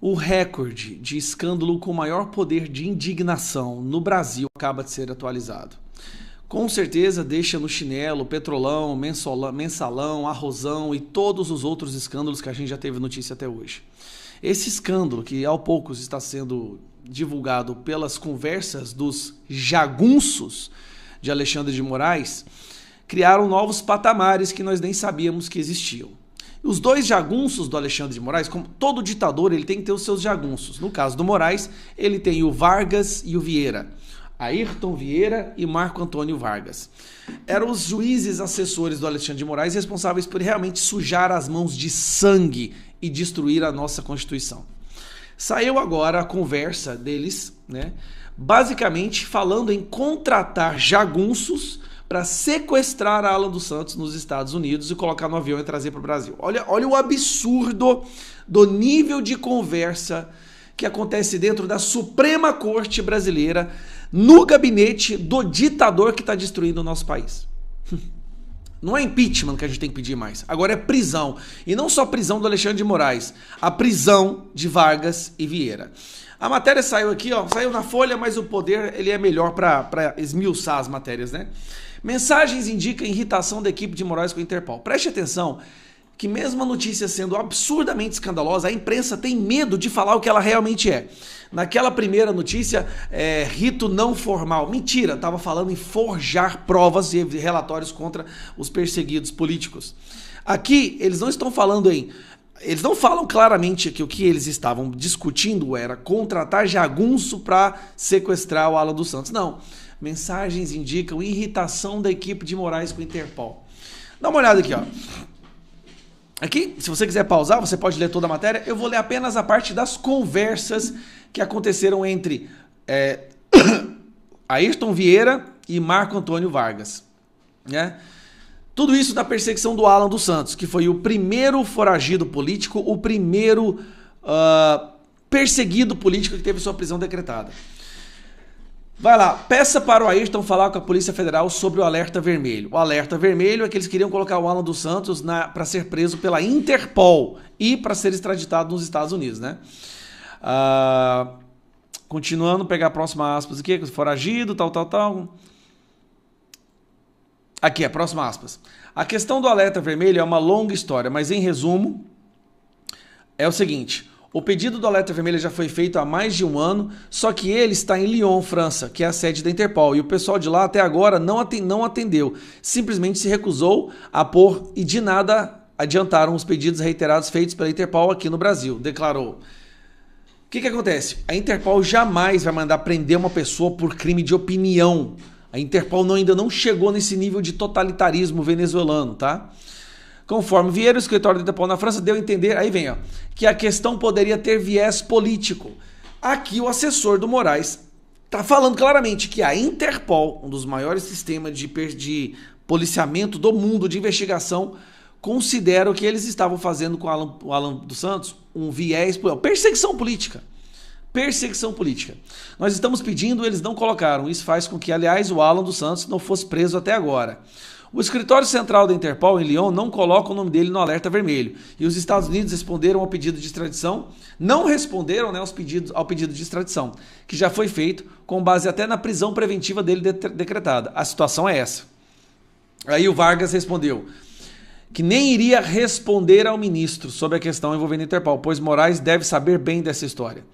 O recorde de escândalo com maior poder de indignação no Brasil acaba de ser atualizado. Com certeza deixa no chinelo Petrolão, Mensalão, Arrozão e todos os outros escândalos que a gente já teve notícia até hoje. Esse escândalo, que ao poucos está sendo divulgado pelas conversas dos jagunços de Alexandre de Moraes, criaram novos patamares que nós nem sabíamos que existiam. Os dois jagunços do Alexandre de Moraes, como todo ditador, ele tem que ter os seus jagunços. No caso do Moraes, ele tem o Vargas e o Vieira. Ayrton Vieira e Marco Antônio Vargas. Eram os juízes assessores do Alexandre de Moraes responsáveis por realmente sujar as mãos de sangue e destruir a nossa Constituição. Saiu agora a conversa deles, né, basicamente falando em contratar jagunços para sequestrar a Alan dos Santos nos Estados Unidos e colocar no avião e trazer para o Brasil. Olha o absurdo do nível de conversa que acontece dentro da Suprema Corte Brasileira, no gabinete do ditador que está destruindo o nosso país. Não é impeachment que a gente tem que pedir mais, agora é prisão. E não só prisão do Alexandre de Moraes, a prisão de Vargas e Vieira. A matéria saiu aqui, ó, saiu na Folha, mas o Poder ele é melhor para esmiuçar as matérias, né? Mensagens indicam irritação da equipe de Moraes com a Interpol. Preste atenção que mesmo a notícia sendo absurdamente escandalosa, a imprensa tem medo de falar o que ela realmente é. Naquela primeira notícia, rito não formal. Mentira, estava falando em forjar provas e relatórios contra os perseguidos políticos. Aqui, eles não estão falando em... Eles não falam claramente que o que eles estavam discutindo era contratar jagunço para sequestrar o Alan dos Santos. Não. Mensagens indicam irritação da equipe de Moraes com a Interpol. Dá uma olhada aqui, ó. Aqui, se você quiser pausar, você pode ler toda a matéria. Eu vou ler apenas a parte das conversas que aconteceram entre Ayrton Vieira e Marco Antônio Vargas, né? Tudo isso da perseguição do Alan dos Santos, que foi o primeiro foragido político, o primeiro perseguido político que teve sua prisão decretada. Vai lá, peça para o Ayrton falar com a Polícia Federal sobre o alerta vermelho. O alerta vermelho é que eles queriam colocar o Alan dos Santos para ser preso pela Interpol e para ser extraditado nos Estados Unidos, né? Continuando, pegar a próxima aspas aqui, foragido, tal. Aqui, a próxima aspas. A questão do alerta vermelho é uma longa história, mas em resumo, é o seguinte... O pedido do alerta vermelho já foi feito há mais de um ano, só que ele está em Lyon, França, que é a sede da Interpol, e o pessoal de lá até agora não atendeu, simplesmente se recusou a pôr e de nada adiantaram os pedidos reiterados feitos pela Interpol aqui no Brasil, declarou. O que acontece? A Interpol jamais vai mandar prender uma pessoa por crime de opinião. A Interpol ainda não chegou nesse nível de totalitarismo venezuelano, tá? Conforme Vieira, o escritório da Interpol na França deu a entender, aí vem, ó, que a questão poderia ter viés político. Aqui o assessor do Moraes está falando claramente que a Interpol, um dos maiores sistemas de policiamento do mundo, de investigação, considera o que eles estavam fazendo com o Alan dos Santos um viés, perseguição política. Perseguição política. Nós estamos pedindo, eles não colocaram. Isso faz com que, aliás, o Alan dos Santos não fosse preso até agora. O escritório central da Interpol em Lyon não coloca o nome dele no alerta vermelho. E os Estados Unidos responderam ao pedido de extradição, não responderam, né, ao pedido de extradição, que já foi feito com base até na prisão preventiva dele decretada. A situação é essa. Aí o Vargas respondeu que nem iria responder ao ministro sobre a questão envolvendo a Interpol, pois Moraes deve saber bem dessa história.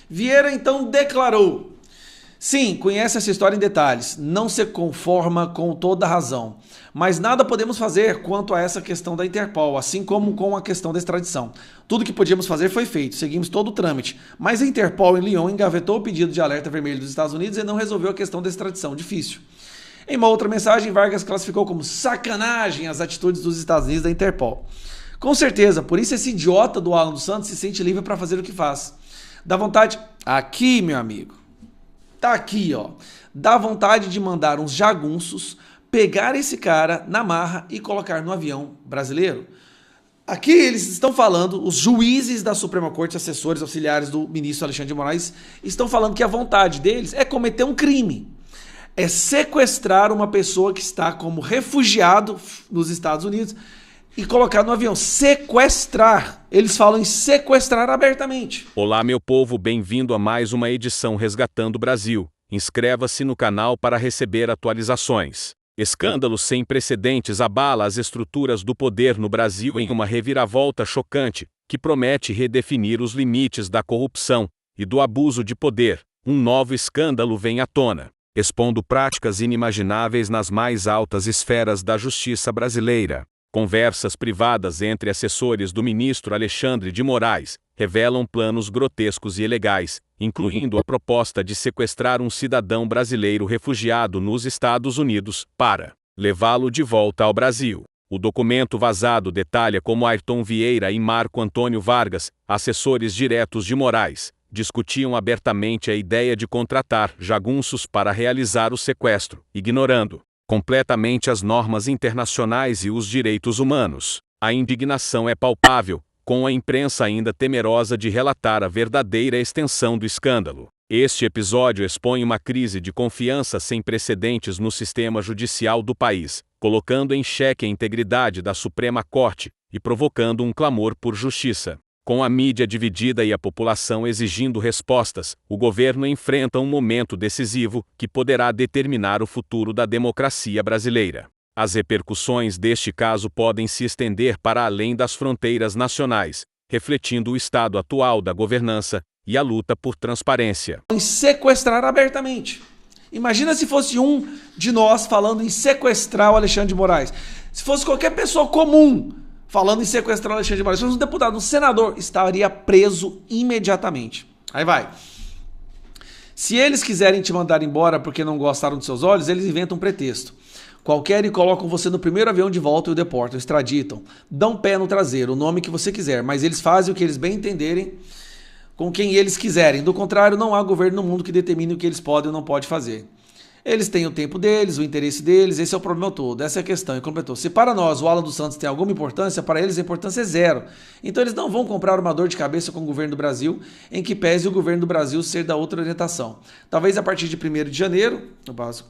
Vieira então declarou: sim, conhece essa história em detalhes, não se conforma com toda a razão, mas nada podemos fazer quanto a essa questão da Interpol, assim como com a questão da extradição. Tudo que podíamos fazer foi feito, seguimos todo o trâmite, mas a Interpol em Lyon engavetou o pedido de alerta vermelho dos Estados Unidos e não resolveu a questão da extradição, difícil. Em uma outra mensagem, Vargas classificou como sacanagem as atitudes dos Estados Unidos da Interpol. Com certeza, por isso esse idiota do Alan dos Santos se sente livre para fazer o que faz. Dá vontade... Aqui, meu amigo. Tá aqui, ó. Dá vontade de mandar uns jagunços pegar esse cara na marra e colocar no avião brasileiro. Aqui eles estão falando, os juízes da Suprema Corte, assessores auxiliares do ministro Alexandre de Moraes, estão falando que a vontade deles é cometer um crime. É sequestrar uma pessoa que está como refugiado nos Estados Unidos, e colocar no avião. Sequestrar. Eles falam em sequestrar abertamente. Olá, meu povo, bem-vindo a mais uma edição Resgatando o Brasil. Inscreva-se no canal para receber atualizações. Escândalo sem precedentes abala as estruturas do poder no Brasil em uma reviravolta chocante, que promete redefinir os limites da corrupção e do abuso de poder. Um novo escândalo vem à tona, expondo práticas inimagináveis nas mais altas esferas da justiça brasileira. Conversas privadas entre assessores do ministro Alexandre de Moraes revelam planos grotescos e ilegais, incluindo a proposta de sequestrar um cidadão brasileiro refugiado nos Estados Unidos para levá-lo de volta ao Brasil. O documento vazado detalha como Ayrton Vieira e Marco Antônio Vargas, assessores diretos de Moraes, discutiam abertamente a ideia de contratar jagunços para realizar o sequestro, ignorando completamente as normas internacionais e os direitos humanos. A indignação é palpável, com a imprensa ainda temerosa de relatar a verdadeira extensão do escândalo. Este episódio expõe uma crise de confiança sem precedentes no sistema judicial do país, colocando em xeque a integridade da Suprema Corte e provocando um clamor por justiça. Com a mídia dividida e a população exigindo respostas, o governo enfrenta um momento decisivo que poderá determinar o futuro da democracia brasileira. As repercussões deste caso podem se estender para além das fronteiras nacionais, refletindo o estado atual da governança e a luta por transparência. Em sequestrar abertamente. Imagina se fosse um de nós falando em sequestrar o Alexandre de Moraes. Se fosse qualquer pessoa comum falando em sequestrar o Alexandre de Moraes, se fosse um deputado, um senador, estaria preso imediatamente. Aí vai. Se eles quiserem te mandar embora porque não gostaram dos seus olhos, eles inventam um pretexto qualquer e colocam você no primeiro avião de volta e o deportam, extraditam. Dão pé no traseiro, o nome que você quiser, mas eles fazem o que eles bem entenderem com quem eles quiserem. Do contrário, não há governo no mundo que determine o que eles podem ou não podem fazer. Eles têm o tempo deles, o interesse deles, esse é o problema todo, essa é a questão. E completou. Se para nós o Alan dos Santos tem alguma importância, para eles a importância é zero. Então eles não vão comprar uma dor de cabeça com o governo do Brasil, em que pese o governo do Brasil ser da outra orientação. Talvez a partir de 1º de janeiro, no básico,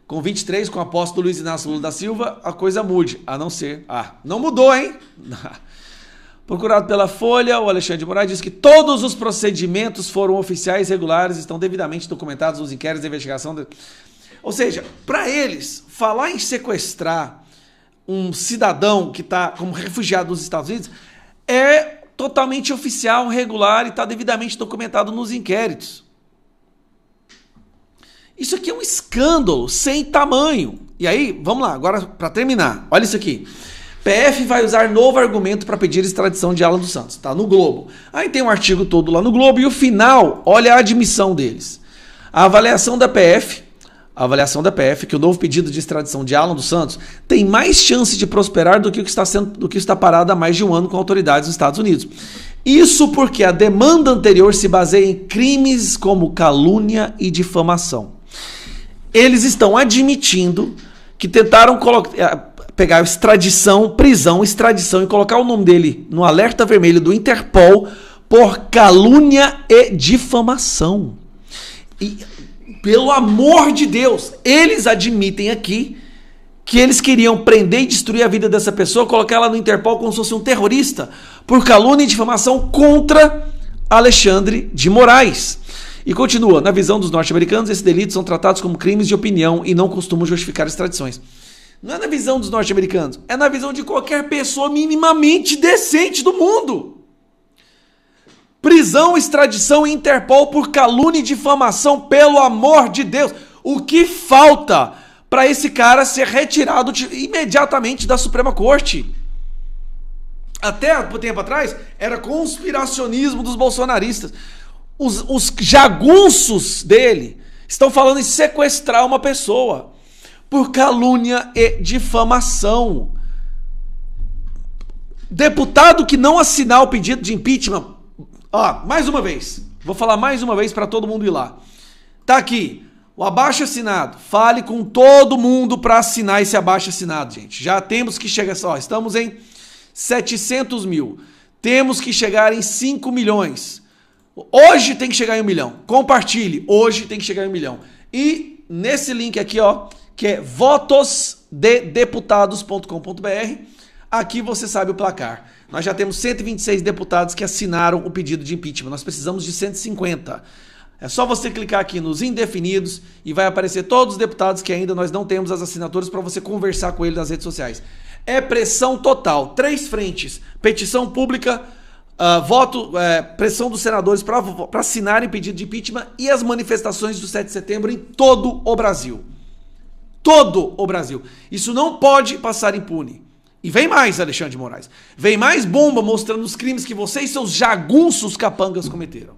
com 23, com a posse do Luiz Inácio Lula da Silva, a coisa mude, a não ser... não mudou, hein? Procurado pela Folha, o Alexandre de Moraes diz que todos os procedimentos foram oficiais, regulares, estão devidamente documentados nos inquéritos de investigação. Ou seja, para eles, falar em sequestrar um cidadão que está como refugiado nos Estados Unidos é totalmente oficial, regular e está devidamente documentado nos inquéritos. Isso aqui é um escândalo sem tamanho. E aí, vamos lá, agora para terminar, olha isso aqui. PF vai usar novo argumento para pedir extradição de Alan dos Santos. Tá no Globo. Aí tem um artigo todo lá no Globo e o final, olha a admissão deles. A avaliação da PF, que o novo pedido de extradição de Alan dos Santos tem mais chance de prosperar do que o que está parado há mais de um ano com autoridades dos Estados Unidos. Isso porque a demanda anterior se baseia em crimes como calúnia e difamação. Eles estão admitindo que tentaram pegar extradição e colocar o nome dele no alerta vermelho do Interpol por calúnia e difamação. E, pelo amor de Deus, eles admitem aqui que eles queriam prender e destruir a vida dessa pessoa, colocar ela no Interpol como se fosse um terrorista, por calúnia e difamação contra Alexandre de Moraes. E continua, na visão dos norte-americanos, esses delitos são tratados como crimes de opinião e não costumam justificar extradições. Não é na visão dos norte-americanos, é na visão de qualquer pessoa minimamente decente do mundo. Prisão, extradição e Interpol por calúnia e difamação, pelo amor de Deus. O que falta para esse cara ser retirado imediatamente da Suprema Corte? Até um tempo atrás, era conspiracionismo dos bolsonaristas. Os jagunços dele estão falando em sequestrar uma pessoa por calúnia e difamação. Deputado que não assinar o pedido de impeachment, mais uma vez, vou falar mais uma vez para todo mundo ir lá. Tá aqui, o abaixo assinado. Fale com todo mundo para assinar esse abaixo assinado, gente. Já temos que chegar, estamos em 700 mil. Temos que chegar em 5 milhões. Hoje tem que chegar em 1 milhão. Compartilhe, hoje tem que chegar em 1 milhão. E nesse link aqui, que é votosdedeputados.com.br, Aqui você sabe o placar. Nós já temos 126 deputados que assinaram o pedido de impeachment. Nós precisamos de 150. É só você clicar aqui nos indefinidos e vai aparecer todos os deputados que ainda nós não temos as assinaturas para você conversar com ele nas redes sociais. É pressão total. 3 frentes. Petição pública, pressão dos senadores para assinarem pedido de impeachment e as manifestações do 7 de setembro em todo o Brasil. Todo o Brasil. Isso não pode passar impune. E vem mais, Alexandre de Moraes. Vem mais bomba mostrando os crimes que você e seus jagunços capangas cometeram.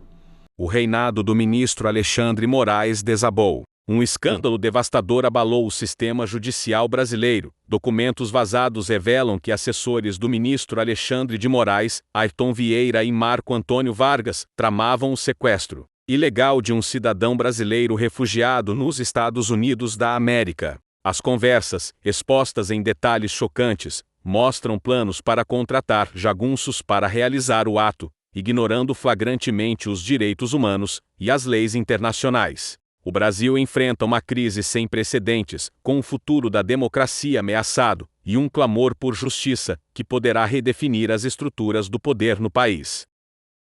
O reinado do ministro Alexandre Moraes desabou. Um escândalo devastador abalou o sistema judicial brasileiro. Documentos vazados revelam que assessores do ministro Alexandre de Moraes, Ayrton Vieira e Marco Antônio Vargas, tramavam o sequestro ilegal de um cidadão brasileiro refugiado nos Estados Unidos da América. As conversas, expostas em detalhes chocantes, mostram planos para contratar jagunços para realizar o ato, ignorando flagrantemente os direitos humanos e as leis internacionais. O Brasil enfrenta uma crise sem precedentes, com o futuro da democracia ameaçado e um clamor por justiça que poderá redefinir as estruturas do poder no país.